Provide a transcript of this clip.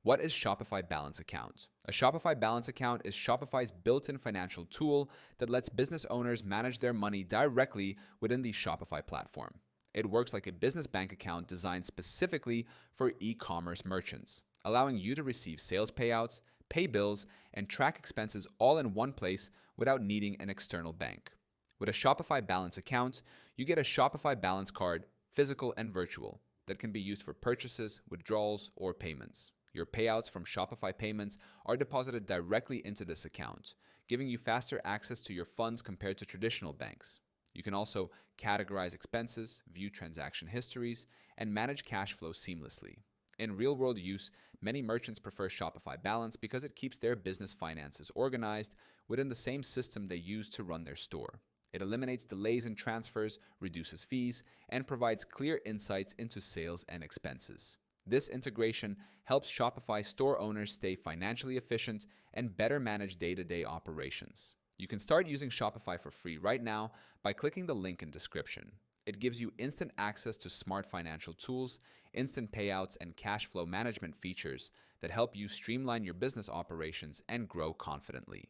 What is Shopify Balance Account? A Shopify Balance Account is Shopify's built-in financial tool that lets business owners manage their money directly within the Shopify platform. It works like a business bank account designed specifically for e-commerce merchants, allowing you to receive sales payouts, pay bills, and track expenses all in one place without needing an external bank. With a Shopify Balance account, you get a Shopify Balance card, physical and virtual, that can be used for purchases, withdrawals, or payments. Your payouts from Shopify Payments are deposited directly into this account, giving you faster access to your funds compared to traditional banks. You can also categorize expenses, view transaction histories, and manage cash flow seamlessly. In real-world use, many merchants prefer Shopify Balance because it keeps their business finances organized within the same system they use to run their store. It eliminates delays in transfers, reduces fees, and provides clear insights into sales and expenses. This integration helps Shopify store owners stay financially efficient and better manage day-to-day operations. You can start using Shopify for free right now by clicking the link in description. It gives you instant access to smart financial tools, instant payouts, and cash flow management features that help you streamline your business operations and grow confidently.